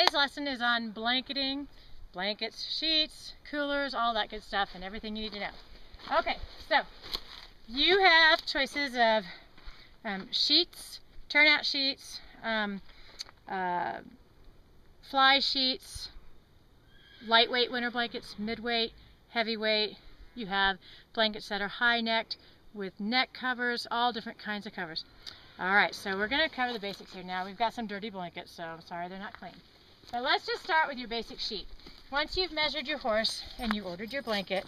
today's lesson is on blanketing, blankets, sheets, coolers, all that good stuff, and everything you need to know. Okay, so you have choices of sheets, turnout sheets, fly sheets, lightweight winter blankets, midweight, heavyweight. You have blankets that are high-necked with neck covers, all different kinds of covers. All right, so we're going to cover the basics here now. We've got some dirty blankets, so I'm sorry they're not clean. But let's just start with your basic sheet. Once you've measured your horse and you ordered your blanket,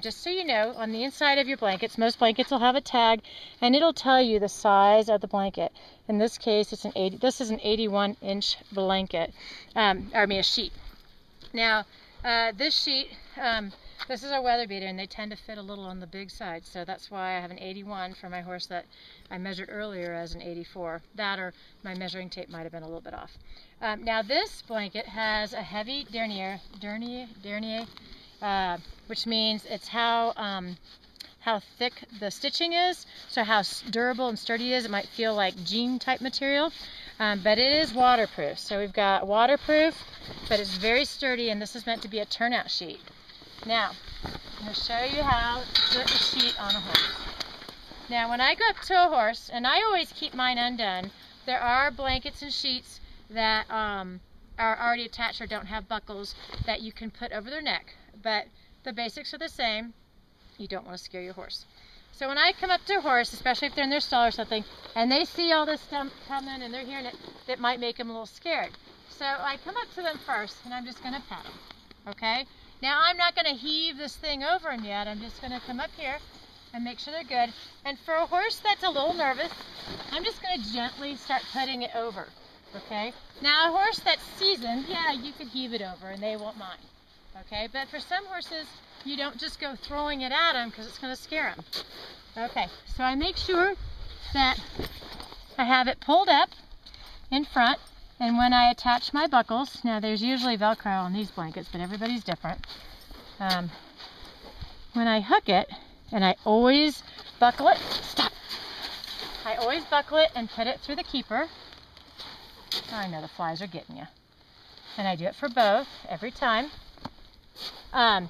just so you know, on the inside of your blankets, most blankets will have a tag, and it'll tell you the size of the blanket. In this case, this is an 81-inch blanket, a sheet. Now, this sheet, this is a weather beater, and they tend to fit a little on the big side, so that's why I have an 81 for my horse that I measured earlier as an 84. That or my measuring tape might have been a little bit off. Now this blanket has a heavy dernier, which means it's how thick the stitching is, so how durable and sturdy it is. It might feel like jean type material, but it is waterproof. So we've got waterproof, but it's very sturdy, and this is meant to be a turnout sheet. Now, I'm going to show you how to put a sheet on a horse. Now, when I go up to a horse, and I always keep mine undone, there are blankets and sheets that are already attached or don't have buckles that you can put over their neck. But the basics are the same. You don't want to scare your horse. So when I come up to a horse, especially if they're in their stall or something, and they see all this stuff coming and they're hearing it, that might make them a little scared. So I come up to them first, and I'm just going to pat them, okay? Now I'm not going to heave this thing over them yet. I'm just going to come up here and make sure they're good. And for a horse that's a little nervous, I'm just going to gently start putting it over, okay? Now a horse that's seasoned, yeah, you could heave it over and they won't mind, okay? But for some horses, you don't just go throwing it at them because it's going to scare them. Okay, so I make sure that I have it pulled up in front. And when I attach my buckles, now there's usually Velcro on these blankets, but everybody's different. When I hook it, and I always buckle it, stop. I always buckle it and put it through the keeper. Oh, I know the flies are getting you. And I do it for both every time. And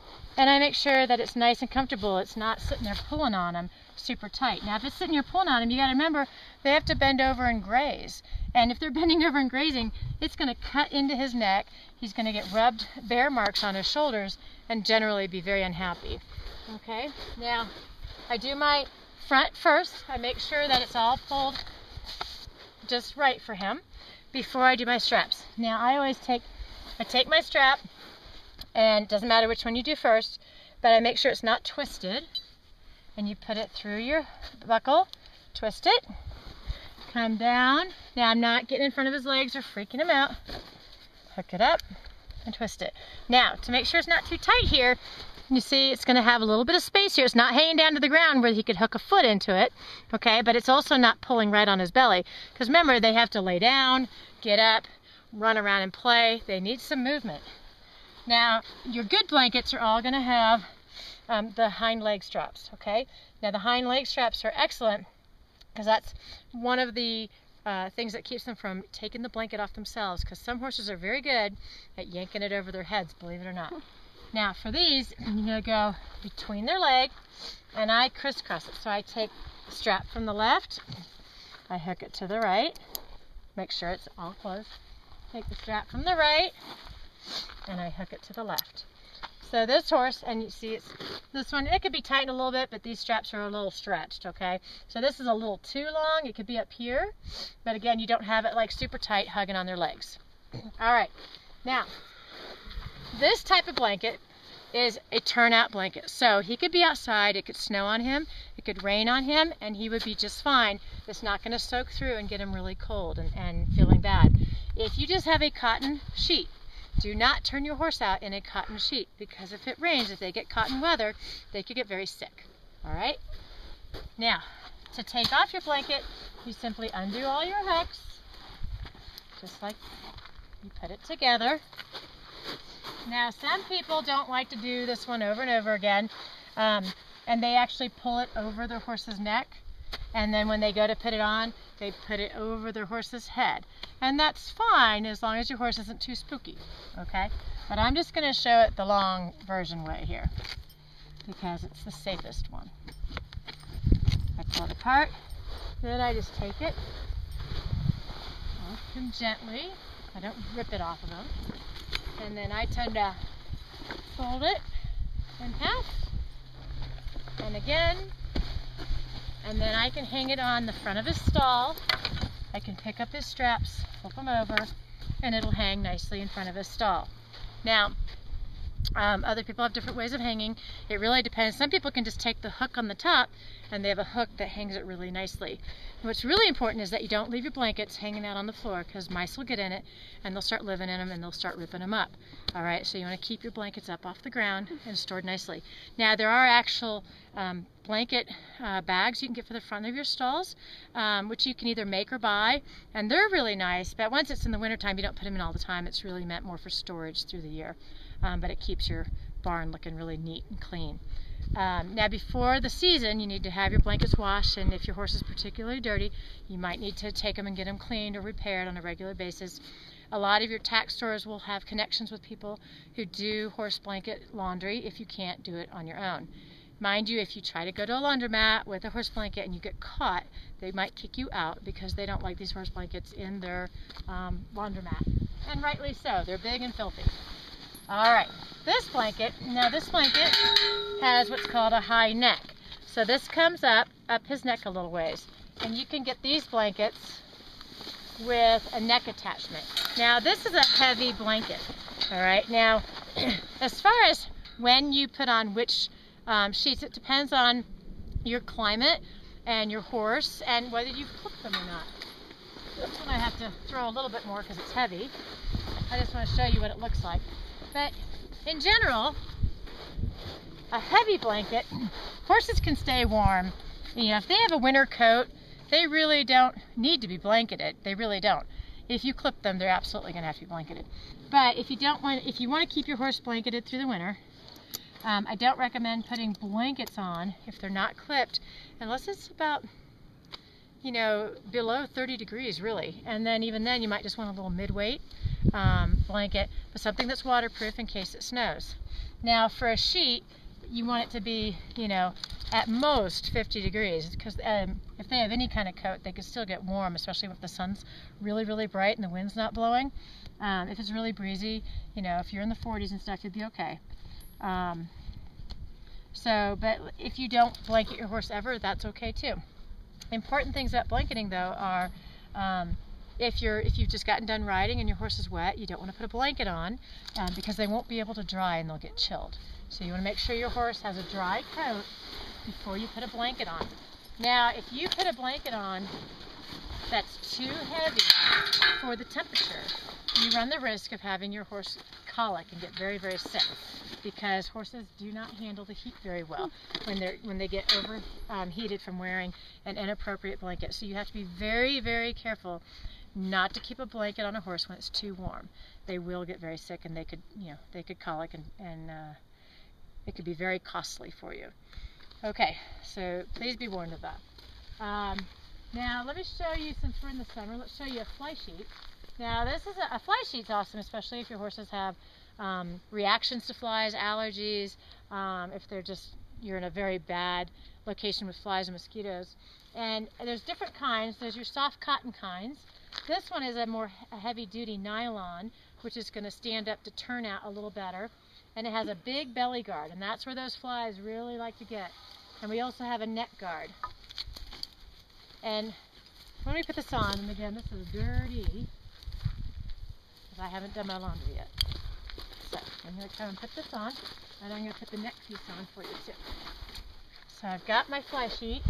I make sure that it's nice and comfortable. It's not sitting there pulling on them super tight. Now, if it's sitting here pulling on them, you got to remember they have to bend over and graze. And if they're bending over and grazing, it's going to cut into his neck. He's going to get rubbed bear marks on his shoulders and generally be very unhappy. Okay, now I do my front first. I make sure that it's all pulled just right for him before I do my straps. Now I always take my strap, and it doesn't matter which one you do first, but I make sure it's not twisted, and you put it through your buckle, twist it, come down. Now I'm not getting in front of his legs or freaking him out. Hook it up and twist it. Now, to make sure it's not too tight here, you see it's going to have a little bit of space here. It's not hanging down to the ground where he could hook a foot into it, okay? But it's also not pulling right on his belly. Because remember, they have to lay down, get up, run around and play. They need some movement. Now, your good blankets are all going to have the hind leg straps, okay? Now, the hind leg straps are excellent because that's one of the things that keeps them from taking the blanket off themselves, because some horses are very good at yanking it over their heads, believe it or not. Now for these, I'm going to go between their leg, and I crisscross it. So I take the strap from the left, I hook it to the right, make sure it's all closed, take the strap from the right, and I hook it to the left. So this horse, and you see this one, it could be tightened a little bit, but these straps are a little stretched, okay? So this is a little too long. It could be up here, but again, you don't have it like super tight hugging on their legs. All right, now, this type of blanket is a turnout blanket. So he could be outside, it could snow on him, it could rain on him, and he would be just fine. It's not going to soak through and get him really cold and feeling bad. If you just have a cotton sheet, do not turn your horse out in a cotton sheet, because if it rains, if they get cotton weather, they could get very sick. All right? Now, to take off your blanket, you simply undo all your hooks, just like you put it together. Now, some people don't like to do this one over and over again, and they actually pull it over their horse's neck, and then when they go to put it on, they put it over their horse's head. And that's fine as long as your horse isn't too spooky, okay? But I'm just going to show it the long version way here because it's the safest one. I pull it apart, then I just take it off him gently. I don't rip it off of him. And then I tend to fold it in half, and again, and then I can hang it on the front of his stall. I can pick up his straps, flip them over, and it'll hang nicely in front of his stall. Now, other people have different ways of hanging. It really depends. Some people can just take the hook on the top and they have a hook that hangs it really nicely. What's really important is that you don't leave your blankets hanging out on the floor because mice will get in it and they'll start living in them and they'll start ripping them up. All right, so you want to keep your blankets up off the ground and stored nicely. Now, there are actual blanket bags you can get for the front of your stalls, which you can either make or buy, and they're really nice, but once it's in the wintertime, you don't put them in all the time. It's really meant more for storage through the year, but it keeps your barn looking really neat and clean. Now, before the season, you need to have your blankets washed, and if your horse is particularly dirty, you might need to take them and get them cleaned or repaired on a regular basis. A lot of your tack stores will have connections with people who do horse blanket laundry if you can't do it on your own. Mind you, if you try to go to a laundromat with a horse blanket and you get caught, they might kick you out because they don't like these horse blankets in their laundromat. And rightly so, they're big and filthy. All right, this blanket has what's called a high neck. So this comes up his neck a little ways. And you can get these blankets with a neck attachment. Now, this is a heavy blanket, all right? Now, as far as when you put on which sheets, it depends on your climate and your horse and whether you clip them or not. This one I have to throw a little bit more because it's heavy. I just want to show you what it looks like. But in general, a heavy blanket, horses can stay warm. You know, if they have a winter coat, they really don't need to be blanketed. They really don't. If you clip them, they're absolutely going to have to be blanketed. But if you want to keep your horse blanketed through the winter, I don't recommend putting blankets on if they're not clipped, unless it's about, you know, below 30 degrees really. And then even then you might just want a little mid-weight blanket, but something that's waterproof in case it snows. Now, for a sheet, you want it to be, you know, at most 50 degrees because if they have any kind of coat, they can still get warm, especially if the sun's really, really bright and the wind's not blowing. If it's really breezy, you know, if you're in the 40s and stuff, you'll be okay. But if you don't blanket your horse ever, that's okay too. Important things about blanketing though are if you've just gotten done riding and your horse is wet, you don't want to put a blanket on because they won't be able to dry and they'll get chilled. So you want to make sure your horse has a dry coat before you put a blanket on. Now, if you put a blanket on that's too heavy for the temperature, you run the risk of having your horse colic and get very, very sick because horses do not handle the heat very well when they get overheated from wearing an inappropriate blanket. So you have to be very, very careful not to keep a blanket on a horse when it's too warm. They will get very sick and they could colic and it could be very costly for you. Okay, so please be warned of that. Now let me show you, since we're in the summer, let's show you a fly sheet. Now this is a fly sheet's awesome, especially if your horses have reactions to flies, allergies, if you're in a very bad location with flies and mosquitoes. And there's different kinds. There's your soft cotton kinds. This one is a more heavy-duty nylon, which is going to stand up to turn out a little better. And it has a big belly guard, and that's where those flies really like to get. And we also have a neck guard. And let me put this on, and again, this is dirty, because I haven't done my laundry yet. So I'm going to come and put this on, and I'm going to put the neck piece on for you too. So I've got my fly sheet.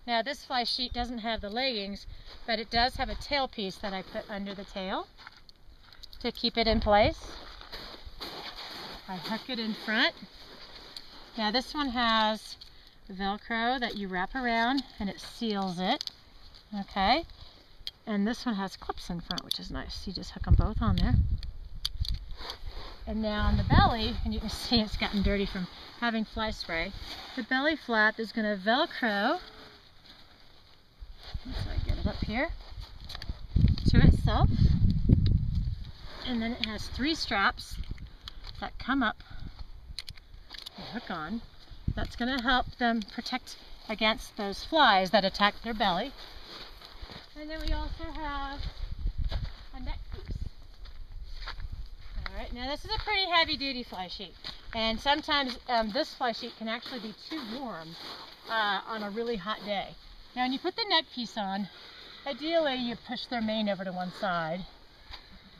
Now this fly sheet doesn't have the leggings, but it does have a tail piece that I put under the tail to keep it in place. I hook it in front. Now this one has Velcro that you wrap around and it seals it. Okay. And this one has clips in front, which is nice. You just hook them both on there. And now on the belly, and you can see it's gotten dirty from having fly spray, the belly flap is going to Velcro. So I get it up here to itself. And then it has 3 straps that come up and hook on. That's going to help them protect against those flies that attack their belly. And then we also have a neck piece. Alright, now this is a pretty heavy duty fly sheet. And sometimes this fly sheet can actually be too warm on a really hot day. Now when you put the neck piece on, ideally you push their mane over to one side.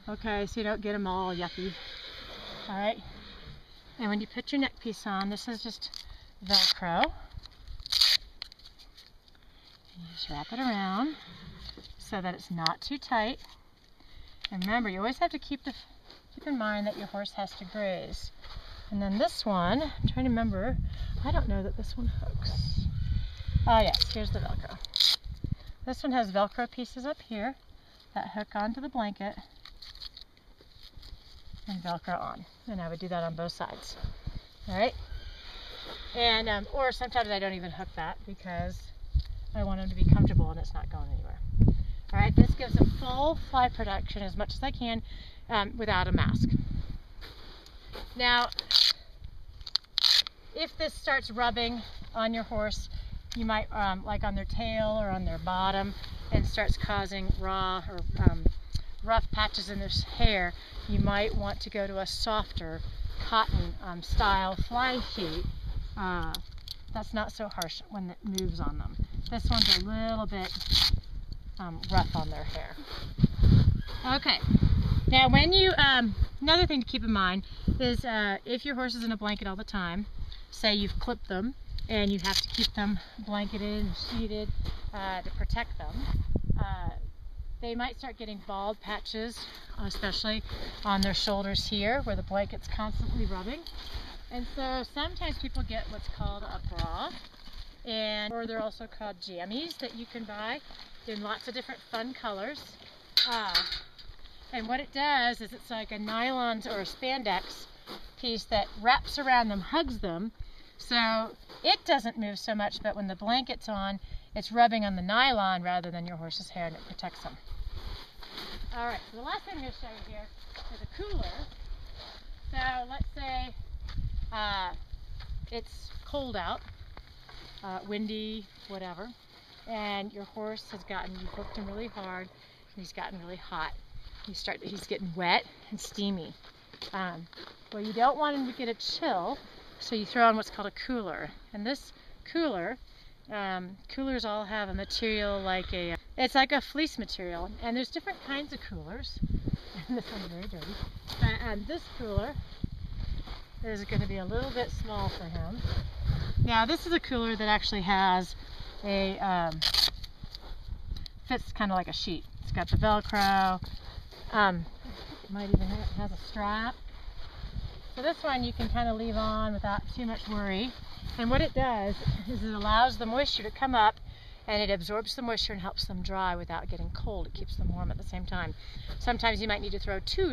Okay, so you don't get them all yucky. Alright, and when you put your neck piece on, this is just Velcro. And you just wrap it around so that it's not too tight. And remember, you always have to keep in mind that your horse has to graze. And then this one, I'm trying to remember, I don't know that this one hooks. Oh yes, here's the Velcro. This one has Velcro pieces up here that hook onto the blanket and Velcro on. And I would do that on both sides. Alright? And, or sometimes I don't even hook that because I want them to be comfortable and it's not going anywhere. Alright, this gives them full fly protection as much as I can without a mask. Now, if this starts rubbing on your horse, you might, like on their tail or on their bottom, and starts causing raw or rough patches in their hair, you might want to go to a softer cotton style fly sheet that's not so harsh when it moves on them. This one's a little bit rough on their hair. Okay, now when you, another thing to keep in mind is if your horse is in a blanket all the time, say you've clipped them and you have to keep them blanketed and sheeted to protect them, they might start getting bald patches, especially on their shoulders here where the blanket's constantly rubbing. And so sometimes people get what's called a bra, or they're also called jammies that you can buy in lots of different fun colors. And what it does is it's like a nylon or a spandex piece that wraps around them, hugs them, so it doesn't move so much, but when the blanket's on, it's rubbing on the nylon rather than your horse's hair, and it protects them. Alright, so the last thing I'm going to show you here is a cooler. So let's say it's cold out, windy, whatever, and your horse has you hooked him really hard, and he's gotten really hot. He's getting wet and steamy. Well, you don't want him to get a chill, so you throw on what's called a cooler. And this cooler, coolers all have a material like it's like a fleece material, and there's different kinds of coolers. And this one's very dirty. But this cooler is going to be a little bit small for him. Now this is a cooler that actually has fits kind of like a sheet. It's got the Velcro. It might even has a strap. So this one you can kind of leave on without too much worry. And what it does is it allows the moisture to come up, and it absorbs the moisture and helps them dry without getting cold. It keeps them warm at the same time. Sometimes you might need to throw two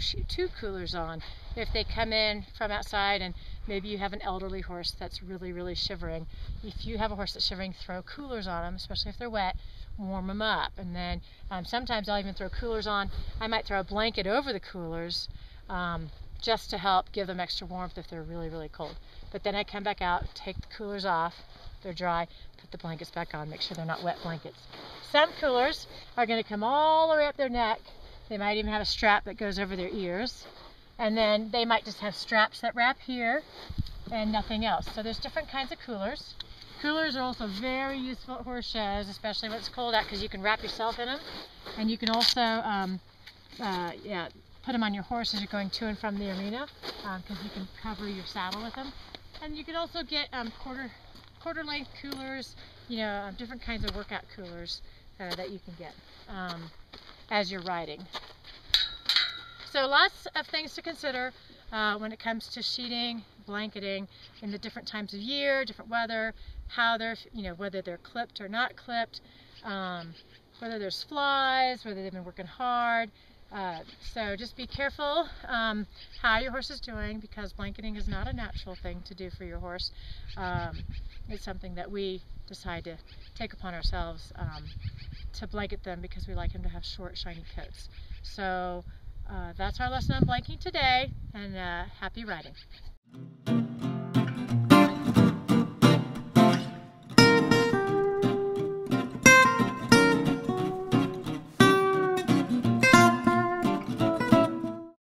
coolers on if they come in from outside and maybe you have an elderly horse that's really, really shivering. If you have a horse that's shivering, throw coolers on them, especially if they're wet, warm them up. And then sometimes I'll even throw coolers on. I might throw a blanket over the coolers just to help give them extra warmth if they're really, really cold. But then I come back out, take the coolers off, they're dry, put the blankets back on, make sure they're not wet blankets. Some coolers are going to come all the way up their neck. They might even have a strap that goes over their ears. And then they might just have straps that wrap here and nothing else. So there's different kinds of coolers. Coolers are also very useful at horse shows, especially when it's cold out, because you can wrap yourself in them. And you can also put them on your horse as you're going to and from the arena, because you can cover your saddle with them. And you can also get quarter length coolers, different kinds of workout coolers that you can get as you're riding. So lots of things to consider when it comes to sheeting, blanketing in the different times of year, different weather, how they're, whether they're clipped or not clipped, whether there's flies, whether they've been working hard. So just be careful how your horse is doing, because blanketing is not a natural thing to do for your horse. It's something that we decide to take upon ourselves to blanket them because we like them to have short, shiny coats. So that's our lesson on blanking today, and happy riding.